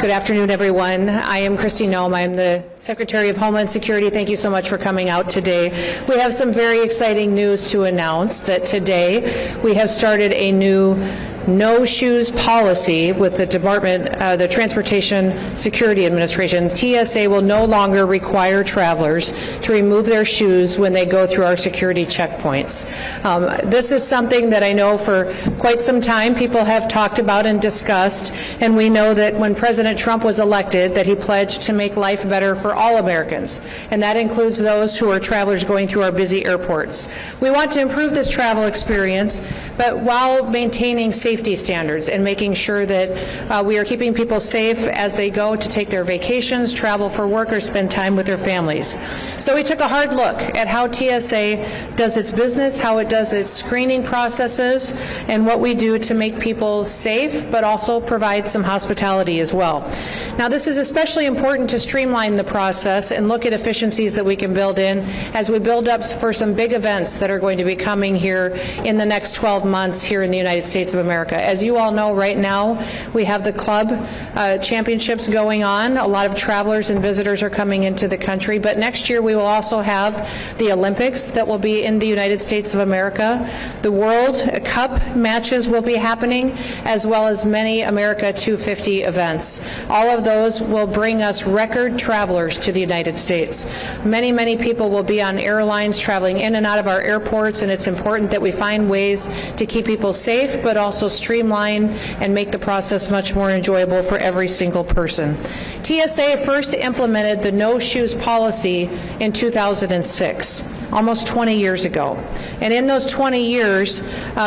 Good afternoon, everyone. I am Kristi Noem. I am the Secretary of Homeland Security. Thank you so much for coming out today. We have some very exciting news to announce that today we have started a new no shoes policy with the Department, the Transportation Security Administration. TSA will no longer require travelers to remove their shoes when they go through our security checkpoints. This is something that I know for quite some time people have talked about and discussed, and we know that when President Trump was elected that he pledged to make life better for all Americans, and that includes those who are travelers going through our busy airports. We want to improve this travel experience, but while maintaining safety standards and making sure that we are keeping people safe as they go to take their vacations, travel for work, or spend time with their families. So we took a hard look at how TSA does its business, how it does its screening processes, and what we do to make people safe, but also provide some hospitality as well. Now, this is especially important to streamline the process and look at efficiencies that we can build in as we build up for some big events that are going to be coming here in the next 12 months here in the United States of America. As you all know, right now we have the club championships going on. A lot of travelers and visitors are coming into the country, but next year we will also have the Olympics that will be in the United States of America. The World Cup matches will be happening, as well as many America 250 events. All of those will bring us record travelers to the United States. Many, many people will be on airlines traveling in and out of our airports, and it's important that we find ways to keep people safe, but also streamline and make the process much more enjoyable for every single person. TSA first implemented the no shoes policy in 2006. Almost 20 years ago. And in those 20 years,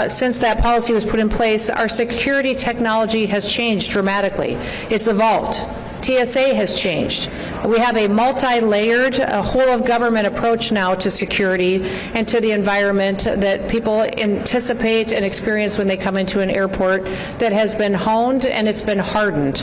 since that policy was put in place, our security technology has changed dramatically. It's evolved. TSA has changed. We have a multi-layered, whole-of-government approach now to security and to the environment that people anticipate and experience when they come into an airport that has been honed and it's been hardened.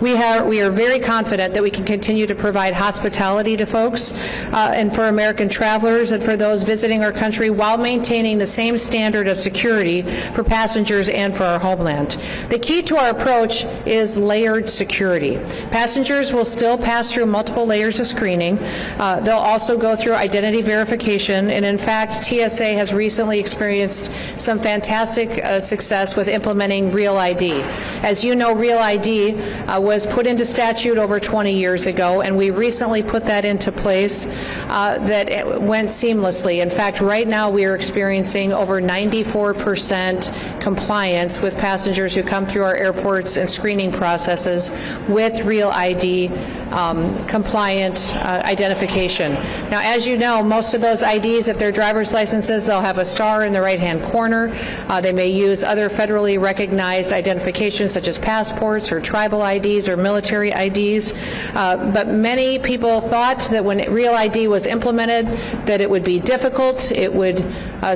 We are very confident that we can continue to provide hospitality to folks and for American travelers and for those visiting our country while maintaining the same standard of security for passengers and for our homeland. The key to our approach is layered security. Passengers will still pass through multiple layers of screening. They'll also go through identity verification, and in fact, TSA has recently experienced some fantastic success with implementing Real ID. As you know, Real ID was put into statute over 20 years ago, and we recently put that into place that went seamlessly. In fact, right now we are experiencing over 94% compliance with passengers who come through our airports and screening processes with Real ID compliant identification. Now, as you know, most of those IDs, if they're driver's licenses, they'll have a star in the right-hand corner. They may use other federally recognized identifications such as passports or tribal IDs or military IDs, but many people thought that when Real ID was implemented that it would be difficult. It would,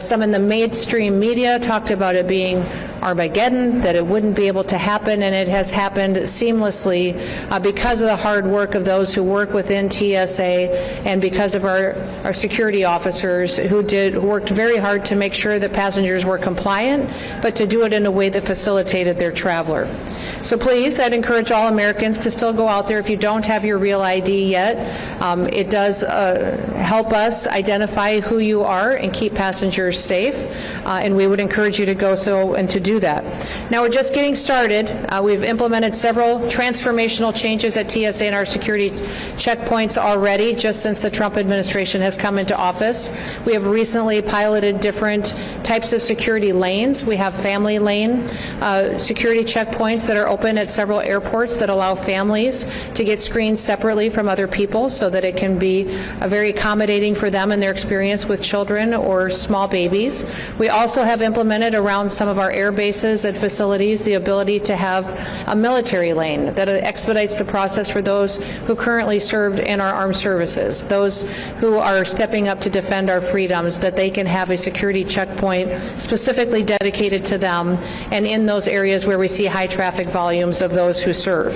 some in the mainstream media talked about it being Armageddon, that it wouldn't be able to happen, and it has happened seamlessly because of the hard work of those who work within TSA and because of our security officers who worked very hard to make sure that passengers were compliant, but to do it in a way that facilitated their traveler. So please, I'd encourage all Americans to still go out there if you don't have your Real ID yet. It does help us identify who you are and keep passengers safe, and we would encourage you to go so and to do that. Now, we're just getting started. We've implemented several transformational changes at TSA and our security checkpoints already just since the Trump administration has come into office. We have recently piloted different types of security lanes. We have family lane security checkpoints that are open at several airports that allow families to get screened separately from other people so that it can be very accommodating for them and their experience with children or small babies. We also have implemented around some of our air bases and facilities the ability to have a military lane that expedites the process for those who currently serve in our armed services, those who are stepping up to defend our freedoms, that they can have a security checkpoint specifically dedicated to them and in those areas where we see high traffic volumes of those who serve.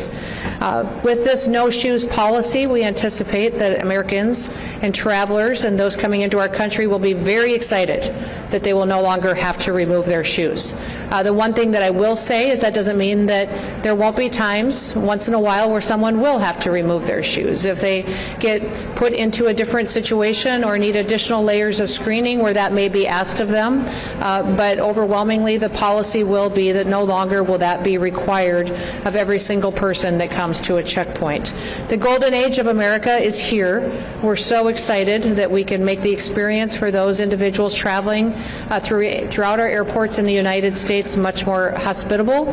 With this no shoes policy, we anticipate that Americans and travelers and those coming into our country will be very excited that they will no longer have to remove their shoes. The one thing that I will say is that doesn't mean that there won't be times once in a while where someone will have to remove their shoes. If they get put into a different situation or need additional layers of screening where that may be asked of them, but overwhelmingly the policy will be that no longer will that be required of every single person that comes to a checkpoint. The golden age of America is here. We're so excited that we can make the experience for those individuals traveling throughout our airports in the United States much more hospitable,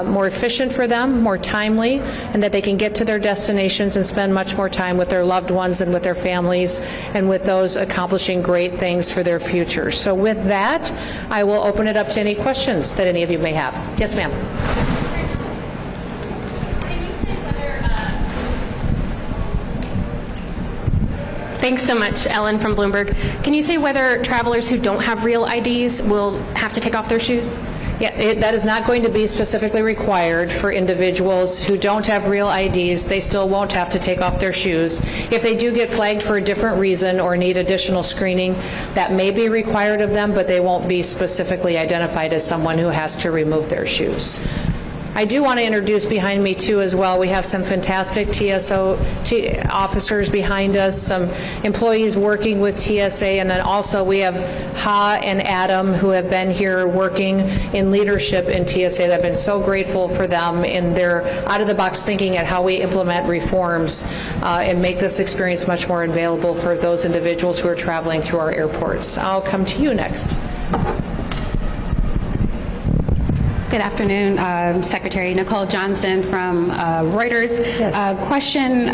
more efficient for them, more timely, and that they can get to their destinations and spend much more time with their loved ones and with their families and with those accomplishing great things for their future. So with that, I will open it up to any questions that any of you may have. Yes, ma'am. Thanks so much, Ellen from Bloomberg. Can you say whether travelers who don't have real IDs will have to take off their shoes? Yeah, that is not going to be specifically required for individuals who don't have real IDs. They still won't have to take off their shoes. If they do get flagged for a different reason or need additional screening, that may be required of them, but they won't be specifically identified as someone who has to remove their shoes. I do want to introduce behind me too as well, we have some fantastic TSO officers behind us, some employees working with TSA, and then also we have Ha and Adam who have been here working in leadership in TSA. I've been so grateful for them in their out-of-the-box thinking at how we implement reforms and make this experience much more available for those individuals who are traveling through our airports. I'll come to you next. Good afternoon, Secretary Nicole Johnson from Reuters. Yes. Question,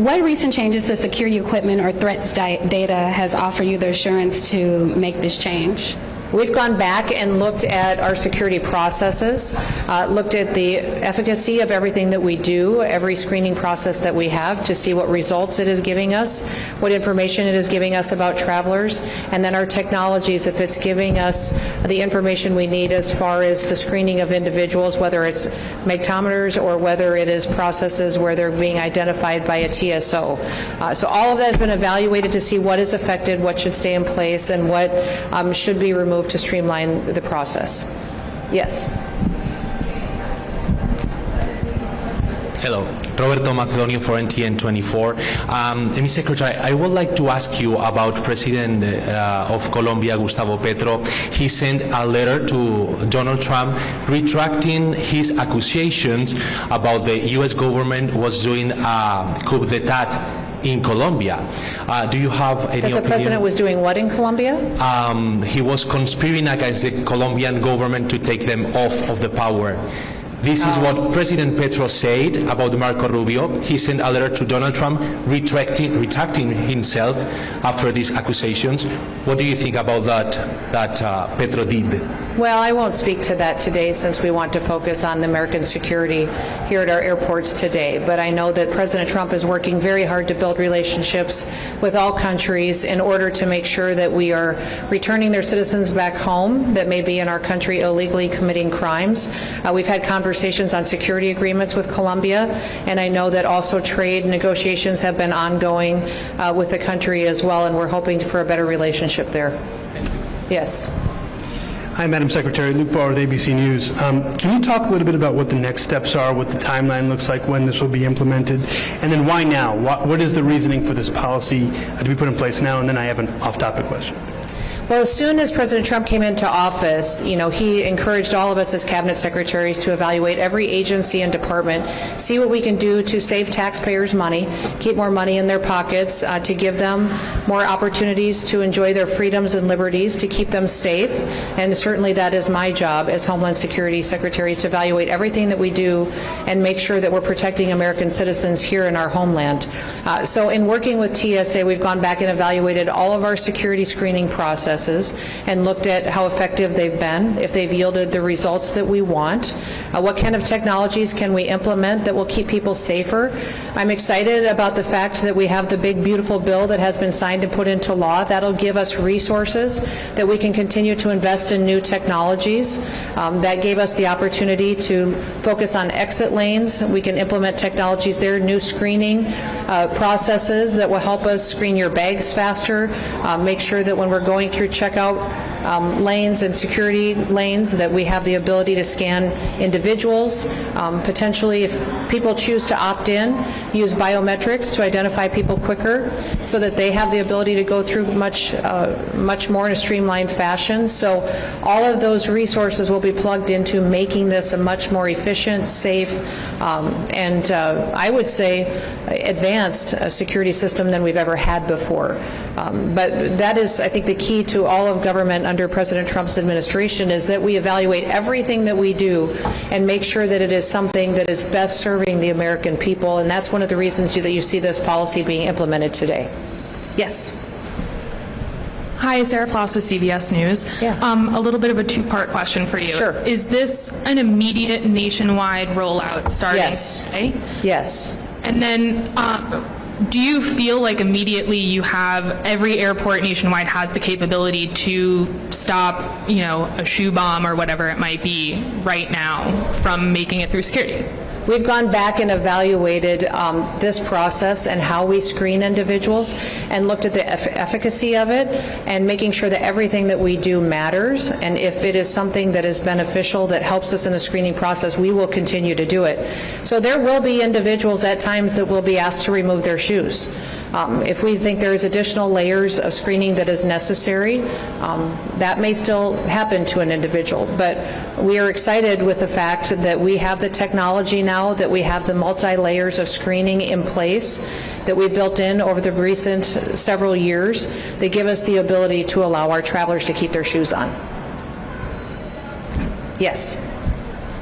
what recent changes to security equipment or threats data has offered you the assurance to make this change? We've gone back and looked at our security processes, looked at the efficacy of everything that we do, every screening process that we have to see what results it is giving us, what information it is giving us about travelers, and then our technologies, if it's giving us the information we need as far as the screening of individuals, whether it's magnetometers or whether it is processes where they're being identified by a TSO. So all of that has been evaluated to see what is affected, what should stay in place, and what should be removed to streamline the process. Yes. Hello, Roberto Macedonio for NTN 24. Mr. Secretary, I would like to ask you about President of Colombia, Gustavo Petro. He sent a letter to Donald Trump retracting his accusations about the U.S. government was doing a coup d'etat in Colombia. Do you have any opinion? That the president was doing what in Colombia? He was conspiring against the Colombian government to take them off of the power. This is what President Petro said about Marco Rubio. He sent a letter to Donald Trump retracting himself after these accusations. What do you think about that Petro did? Well, I won't speak to that today since we want to focus on the American security here at our airports today. But I know that President Trump is working very hard to build relationships with all countries in order to make sure that we are returning their citizens back home that may be in our country illegally committing crimes. We've had conversations on security agreements with Colombia, and I know that also trade negotiations have been ongoing with the country as well, and we're hoping for a better relationship there. Yes. Hi, Madam Secretary. Luke Barr with ABC News. Can you talk a little bit about what the next steps are, what the timeline looks like, when this will be implemented, and then why now? What is the reasoning for this policy to be put in place now? And then I have an off-topic question. Well, as soon as President Trump came into office, he encouraged all of us as cabinet secretaries to evaluate every agency and department, see what we can do to save taxpayers money, keep more money in their pockets, to give them more opportunities to enjoy their freedoms and liberties, to keep them safe. And certainly that is my job as Homeland Security Secretary, to evaluate everything that we do and make sure that we're protecting American citizens here in our homeland. So in working with TSA, we've gone back and evaluated all of our security screening processes and looked at how effective they've been, if they've yielded the results that we want, what kind of technologies can we implement that will keep people safer. I'm excited about the fact that we have the big, beautiful bill that has been signed and put into law. That'll give us resources that we can continue to invest in new technologies. That gave us the opportunity to focus on exit lanes. We can implement technologies there, new screening processes that will help us screen your bags faster, make sure that when we're going through checkout lanes and security lanes, that we have the ability to scan individuals, potentially if people choose to opt in, use biometrics to identify people quicker so that they have the ability to go through much more in a streamlined fashion. So all of those resources will be plugged into making this a much more efficient, safe, and I would say advanced security system than we've ever had before. But that is, I think, the key to all of government under President Trump's administration, is that we evaluate everything that we do and make sure that it is something that is best serving the American people, and that's one of the reasons that you see this policy being implemented today. Yes. Hi, Sarah Ploss with CBS News. Yeah. A little bit of a two-part question for you. Sure. Is this an immediate nationwide rollout starting Yes. today? Yes. And then do you feel like immediately you have every airport nationwide has the capability to stop, a shoe bomb or whatever it might be right now from making it through security? We've gone back and evaluated this process and how we screen individuals and looked at the efficacy of it and making sure that everything that we do matters. And if it is something that is beneficial, that helps us in the screening process, we will continue to do it. So there will be individuals at times that will be asked to remove their shoes. If we think there's additional layers of screening that is necessary, that may still happen to an individual. But we are excited with the fact that we have the technology now, that we have the multi-layers of screening in place that we've built in over the recent several years that give us the ability to allow our travelers to keep their shoes on. Yes.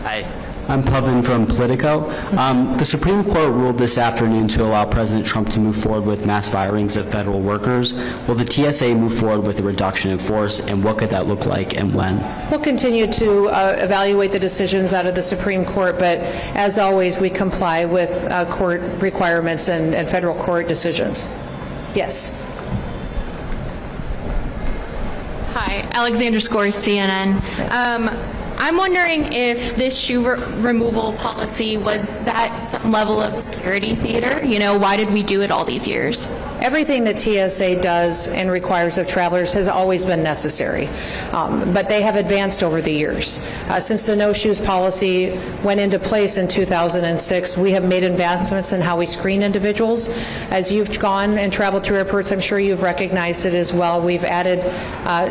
Hi, I'm Pavan from Politico. The Supreme Court ruled this afternoon to allow President Trump to move forward with mass firings of federal workers. Will the TSA move forward with a reduction in force, and what could that look like and when? We'll continue to evaluate the decisions out of the Supreme Court, but as always, we comply with court requirements and federal court decisions. Yes. Hi, Alexandra Scores, CNN. I'm wondering if this shoe removal policy was that some level of security theater? Why did we do it all these years? Everything that TSA does and requires of travelers has always been necessary, but they have advanced over the years. Since the no-shoes policy went into place in 2006, we have made advancements in how we screen individuals. As you've gone and traveled through airports, I'm sure you've recognized it as well. We've added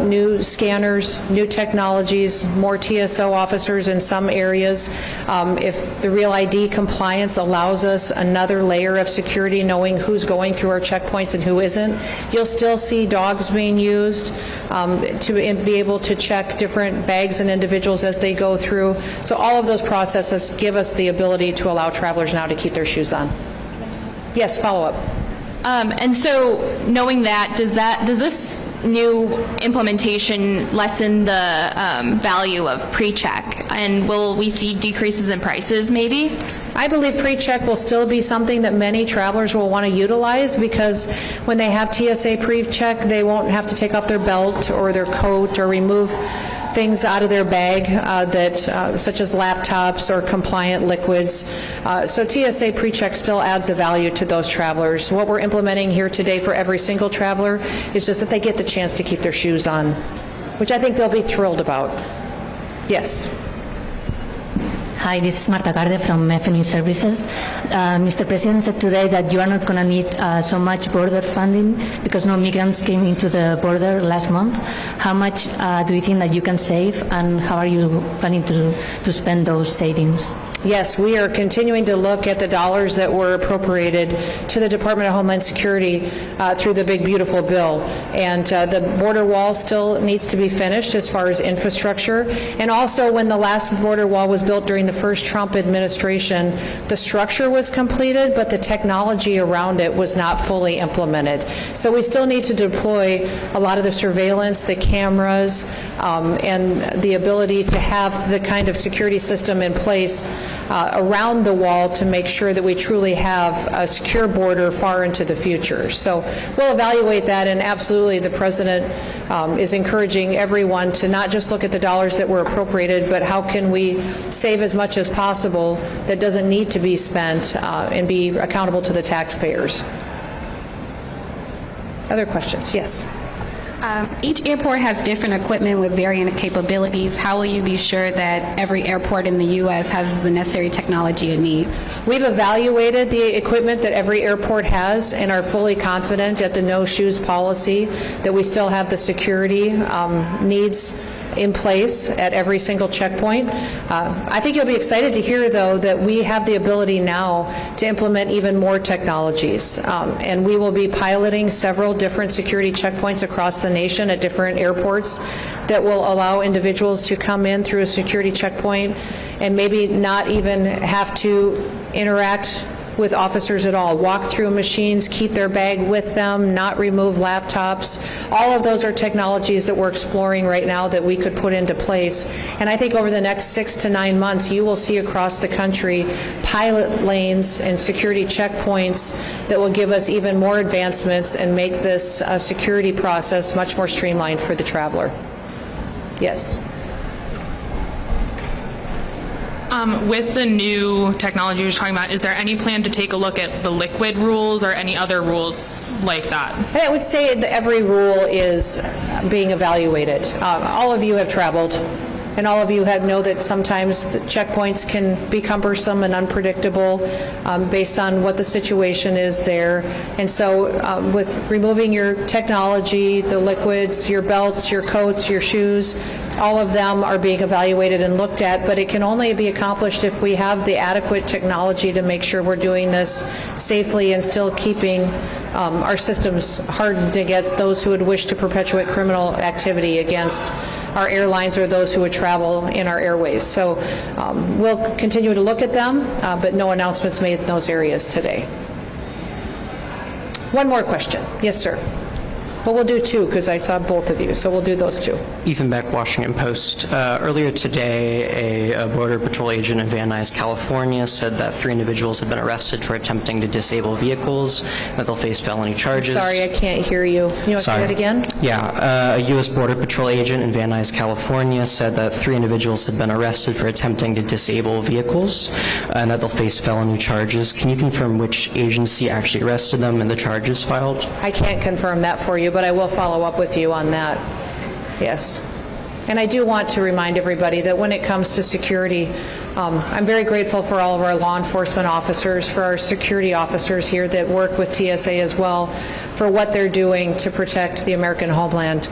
new scanners, new technologies, more TSO officers in some areas. If the Real ID compliance allows us another layer of security, knowing who's going through our checkpoints and who isn't, you'll still see dogs being used to be able to check different bags and individuals as they go through. So all of those processes give us the ability to allow travelers now to keep their shoes on. Yes, follow up. And so, knowing that, does this new implementation lessen the value of pre-check? And will we see decreases in prices, maybe? I believe pre-check will still be something that many travelers will want to utilize, because when they have TSA pre-check, they won't have to take off their belt or their coat or remove things out of their bag such as laptops or compliant liquids. So TSA pre-check still adds a value to those travelers. What we're implementing here today for every single traveler is just that they get the chance to keep their shoes on, which I think they'll be thrilled about. Yes. Hi, this is Marta Garde from FNU Services. Mr. President said today that you are not going to need so much border funding because no migrants came into the border last month. How much do you think that you can save, and how are you planning to spend those savings? Yes, we are continuing to look at the dollars that were appropriated to the Department of Homeland Security through the Big Beautiful Bill. And the border wall still needs to be finished as far as infrastructure. And also, when the last border wall was built during the first Trump administration, the structure was completed, but the technology around it was not fully implemented. So we still need to deploy a lot of the surveillance, the cameras, and the ability to have the kind of security system in place around the wall to make sure that we truly have a secure border far into the future. So we'll evaluate that, and absolutely the President is encouraging everyone to not just look at the dollars that were appropriated, but how can we save as much as possible that doesn't need to be spent and be accountable to the taxpayers. Other questions? Yes. Each airport has different equipment with varying capabilities. How will you be sure that every airport in the U.S. has the necessary technology it needs? We've evaluated the equipment that every airport has and are fully confident at the no shoes policy that we still have the security needs in place at every single checkpoint. I think you'll be excited to hear, though, that we have the ability now to implement even more technologies. And we will be piloting several different security checkpoints across the nation at different airports that will allow individuals to come in through a security checkpoint and maybe not even have to interact with officers at all, walk through machines, keep their bag with them, not remove laptops. All of those are technologies that we're exploring right now that we could put into place. And I think over the next 6 to 9 months, you will see across the country pilot lanes and security checkpoints that will give us even more advancements and make this security process much more streamlined for the traveler. Yes. With the new technology you're talking about, is there any plan to take a look at the liquid rules or any other rules like that? I would say that every rule is being evaluated. All of you have traveled, and all of you know that sometimes the checkpoints can be cumbersome and unpredictable based on what the situation is there. And so with removing your technology, the liquids, your belts, your coats, your shoes, all of them are being evaluated and looked at, but it can only be accomplished if we have the adequate technology to make sure we're doing this safely and still keeping our systems hardened against those who would wish to perpetuate criminal activity against our airlines or those who would travel in our airways. So we'll continue to look at them, but no announcements made in those areas today. One more question. Yes, sir. Well, we'll do two because I saw both of you, so we'll do those two. Ethan Beck, Washington Post. Earlier today, a Border Patrol agent in Van Nuys, California, said that 3 individuals have been arrested for attempting to disable vehicles, that they'll face felony charges. Sorry, I can't hear you. You want to say that again? Yeah, a U.S. Border Patrol agent in Van Nuys, California, said that 3 individuals had been arrested for attempting to disable vehicles, and that they'll face felony charges. Can you confirm which agency actually arrested them and the charges filed? I can't confirm that for you, but I will follow up with you on that. Yes. And I do want to remind everybody that when it comes to security, I'm very grateful for all of our law enforcement officers, for our security officers here that work with TSA as well, for what they're doing to protect the American homeland.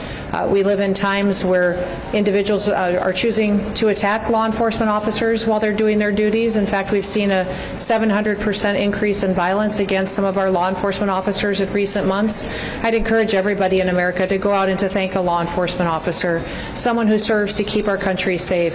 We live in times where individuals are choosing to attack law enforcement officers while they're doing their duties. In fact, we've seen a 700% increase in violence against some of our law enforcement officers in recent months. I'd encourage everybody in America to go out and to thank a law enforcement officer, someone who serves to keep our country safe.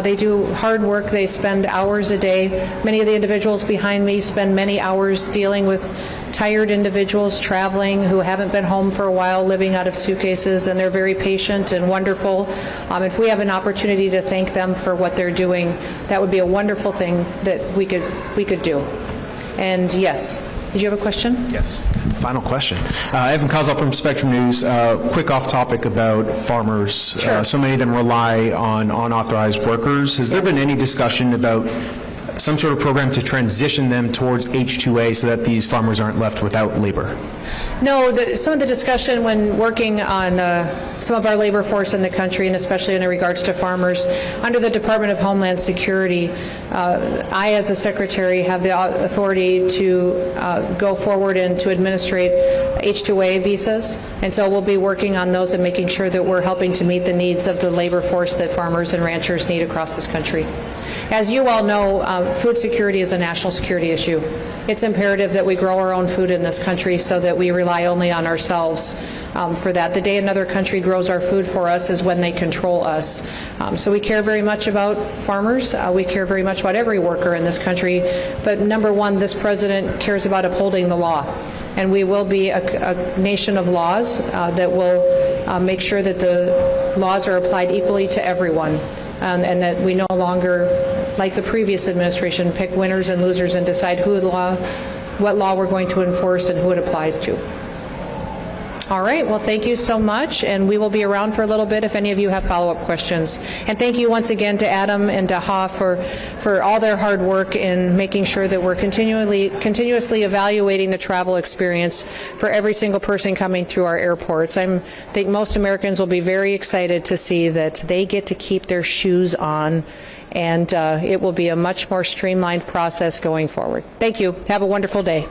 They do hard work. They spend hours a day. Many of the individuals behind me spend many hours dealing with tired individuals traveling who haven't been home for a while, living out of suitcases, and they're very patient and wonderful. If we have an opportunity to thank them for what they're doing, that would be a wonderful thing that we could do. And yes, did you have a question? Yes. Final question. Evan Kozol from Spectrum News. Quick off topic about farmers. Sure. So many of them rely on unauthorized workers. Has there been any discussion about some sort of program to transition them towards H-2A so that these farmers aren't left without labor? No, some of the discussion when working on some of our labor force in the country, and especially in regards to farmers, under the Department of Homeland Security, I as a secretary have the authority to go forward and to administrate H-2A visas, and so we'll be working on those and making sure that we're helping to meet the needs of the labor force that farmers and ranchers need across this country. As you all know, food security is a national security issue. It's imperative that we grow our own food in this country so that we rely only on ourselves for that. The day another country grows our food for us is when they control us. So we care very much about farmers. We care very much about every worker in this country. But number one, this president cares about upholding the law. And we will be a nation of laws that will make sure that the laws are applied equally to everyone. And that we no longer, like the previous administration, pick winners and losers and decide what law we're going to enforce and who it applies to. All right, well, thank you so much, and we will be around for a little bit if any of you have follow-up questions. And thank you once again to Adam and to Ha for all their hard work in making sure that we're continuously evaluating the travel experience for every single person coming through our airports. I think most Americans will be very excited to see that they get to keep their shoes on, and it will be a much more streamlined process going forward. Thank you. Have a wonderful day.